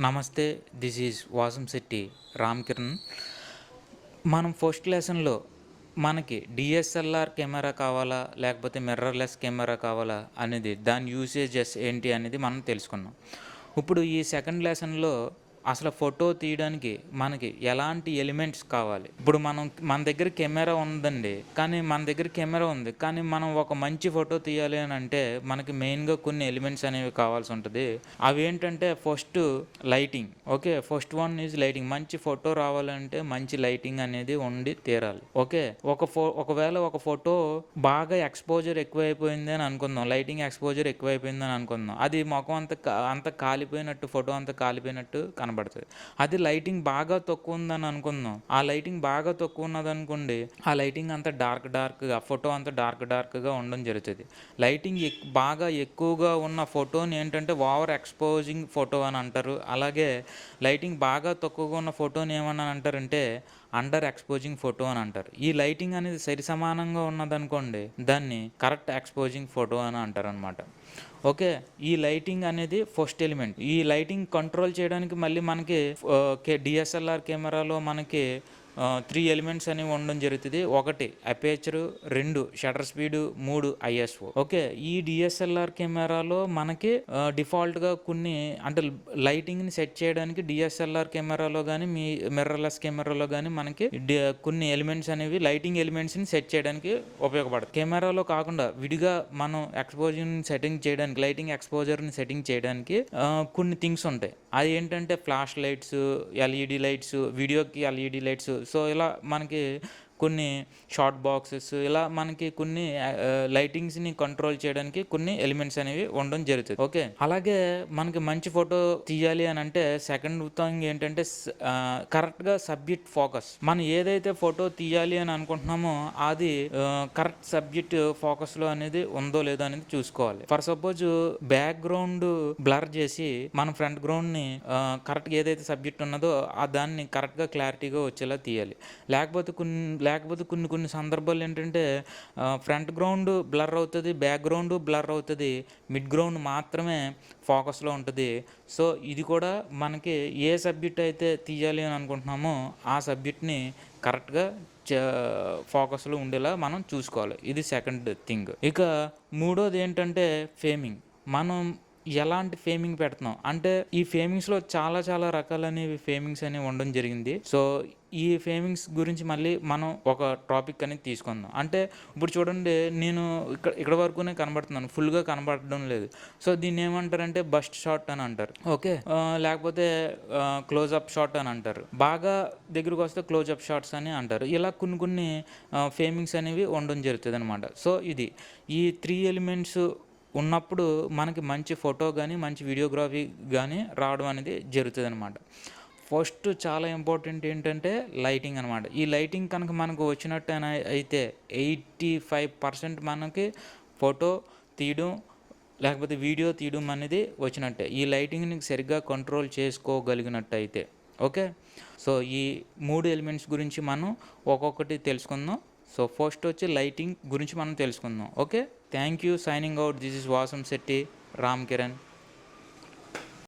నమస్తే, this is Vasamsetti Ram Kiran. మనం first లెసన్లో మనకి డిఎస్ఎల్ఆర్ కెమెరా కావాలా లేకపోతే మిర్రర్లెస్ కెమెరా కావాలా అనేది దాని యూసేజెస్ ఏంటి అనేది మనం తెలుసుకున్నాం. ఇప్పుడు ఈ సెకండ్ లెసన్లో అసలు ఫోటో తీయడానికి మనకి ఎలాంటి ఎలిమెంట్స్ కావాలి. ఇప్పుడు మన దగ్గర కెమెరా ఉందండి, కానీ మన దగ్గర కెమెరా ఉంది కానీ మనం ఒక మంచి ఫోటో తీయాలి అని అంటే మనకి మెయిన్గా కొన్ని ఎలిమెంట్స్ అనేవి కావాల్సి ఉంటుంది. అవి ఏంటంటే first lighting. Okay, first one is lighting. మంచి ఫోటో రావాలంటే మంచి లైటింగ్ అనేది ఉండి తీరాలి. ఓకే, ఒకవేళ ఒక ఫోటో బాగా ఎక్స్పోజర్ ఎక్కువైపోయింది అని అనుకుందాం, లైటింగ్ ఎక్స్పోజర్ ఎక్కువైపోయింది అని అనుకుందాం, అది ముఖం అంత కాలిపోయినట్టు, ఫోటో అంతా కాలిపోయినట్టు కనబడుతుంది. అది లైటింగ్ బాగా తక్కువ ఉందని అనుకుందాం, ఆ లైటింగ్ బాగా తక్కువ ఉన్నదనుకోండి, ఆ లైటింగ్ అంతా డార్క్గా, ఫోటో అంతా డార్క్గా ఉండడం జరుగుతుంది. లైటింగ్ బాగా ఎక్కువగా ఉన్న ఫోటోని ఏంటంటే ఓవర్ ఎక్స్పోజింగ్ ఫోటో అని అంటారు. అలాగే లైటింగ్ బాగా తక్కువగా ఉన్న ఫోటోని ఏమన్నా అంటారంటే అండర్ ఎక్స్పోజింగ్ ఫోటో అని అంటారు. ఈ లైటింగ్ అనేది సరి సమానంగా ఉన్నదనుకోండి, దాన్ని కరెక్ట్ ఎక్స్పోజింగ్ ఫోటో అని అంటారు అనమాట. ఓకే, ఈ లైటింగ్ అనేది ఫస్ట్ ఎలిమెంట్. ఈ లైటింగ్ కంట్రోల్ చేయడానికి మళ్ళీ మనకి డిఎస్ఎల్ఆర్ కెమెరాలో మనకి 3 ఎలిమెంట్స్ అనేవి ఉండడం జరుగుతుంది. 1 అపేచరు, 2 షటర్ స్పీడ్, 3 ఐఎస్ఓ. ఓకే, ఈ డిఎస్ఎల్ఆర్ కెమెరాలో మనకి డిఫాల్ట్గా కొన్ని అంటే లైటింగ్ని సెట్ చేయడానికి డిఎస్ఎల్ఆర్ కెమెరాలో కానీ మీ మిర్రర్లెస్ కెమెరాలో కానీ మనకి కొన్ని ఎలిమెంట్స్ అనేవి లైటింగ్ ఎలిమెంట్స్ని సెట్ చేయడానికి ఉపయోగపడతాయి. కెమెరాలో కాకుండా విడిగా మనం ఎక్స్పోజర్ సెట్టింగ్ చేయడానికి, లైటింగ్ ఎక్స్పోజర్ని సెట్టింగ్ చేయడానికి కొన్ని థింగ్స్ ఉంటాయి. అది ఏంటంటే ఫ్లాష్ లైట్స్, ఎల్ఈడి లైట్స్, వీడియోకి ఎల్ఈడి లైట్స్. సో ఇలా మనకి కొన్ని షార్ట్ బాక్సెస్, ఇలా మనకి కొన్ని లైటింగ్స్ని కంట్రోల్ చేయడానికి కొన్ని ఎలిమెంట్స్ అనేవి ఉండడం జరుగుతుంది. ఓకే, అలాగే మనకి మంచి ఫోటో తీయాలి అని అంటే సెకండ్ థింగ్ ఏంటంటే కరెక్ట్గా సబ్జెక్ట్ ఫోకస్. మనం ఏదైతే ఫోటో తీయాలి అని అనుకుంటున్నామో అది కరెక్ట్ సబ్జెక్ట్ ఫోకస్లో అనేది ఉందో లేదో అనేది చూసుకోవాలి. ఫర్ సపోజ్ బ్యాక్గ్రౌండ్ బ్లర్ చేసి మన ఫ్రంట్ గ్రౌండ్ని కరెక్ట్గా ఏదైతే సబ్జెక్ట్ ఉన్నదో దాన్ని కరెక్ట్గా క్లారిటీగా వచ్చేలా తీయాలి. లేకపోతే కొన్ని సందర్భాలు ఏంటంటే ఫ్రంట్ గ్రౌండ్ బ్లర్ అవుతుంది, బ్యాక్గ్రౌండ్ బ్లర్ అవుతుంది, మిడ్ గ్రౌండ్ మాత్రమే ఫోకస్లో ఉంటుంది. సో ఇది కూడా మనకి ఏ సబ్జెక్ట్ అయితే తీయాలి అని అనుకుంటున్నామో ఆ సబ్జెక్ట్ని కరెక్ట్గా ఫోకస్లో ఉండేలా మనం చూసుకోవాలి. ఇది సెకండ్ థింగ్. ఇక మూడోది ఏంటంటే ఫేమింగ్. మనం ఎలాంటి ఫేమింగ్ పెడుతున్నాం అంటే ఈ ఫేమింగ్స్లో చాలా రకాలనేవి ఫేమింగ్స్ అనేవి ఉండడం జరిగింది. సో ఈ ఫేమింగ్స్ గురించి మళ్ళీ మనం ఒక టాపిక్ అనేది తీసుకుందాం. అంటే ఇప్పుడు చూడండి, నేను ఇక్కడ వరకునే కనబడుతున్నాను, ఫుల్గా కనబడడం లేదు. సో దీన్ని ఏమంటారంటే బస్ట్ షాట్ అని అంటారు. ఓకే, లేకపోతే క్లోజ్అప్ షాట్ అని అంటారు. బాగా దగ్గరకు వస్తే క్లోజ్అప్ షాట్స్ అని అంటారు. ఇలా కొన్ని ఫేమింగ్స్ అనేవి ఉండడం జరుగుతుంది అనమాట. సో ఇది ఈ 3 ఎలిమెంట్స్ ఉన్నప్పుడు మనకి మంచి ఫోటో కానీ మంచి వీడియోగ్రఫీ కానీ రావడం అనేది జరుగుతుంది అనమాట. ఫస్ట్ చాలా ఇంపార్టెంట్ ఏంటంటే లైటింగ్ అనమాట. ఈ లైటింగ్ కనుక మనకు వచ్చినట్టు అయితే 85% మనకి ఫోటో తీయడం లేకపోతే వీడియో తీయడం అనేది వచ్చినట్టే, ఈ లైటింగ్ని సరిగ్గా కంట్రోల్ చేసుకోగలిగినట్టు అయితే. ఓకే, సో ఈ 3 ఎలిమెంట్స్ గురించి మనం ఒక్కొక్కటి తెలుసుకుందాం. సో ఫస్ట్ వచ్చి లైటింగ్ గురించి మనం తెలుసుకుందాం. Okay, thank you. Signing out. This is Vasamsetti Ram Kiran.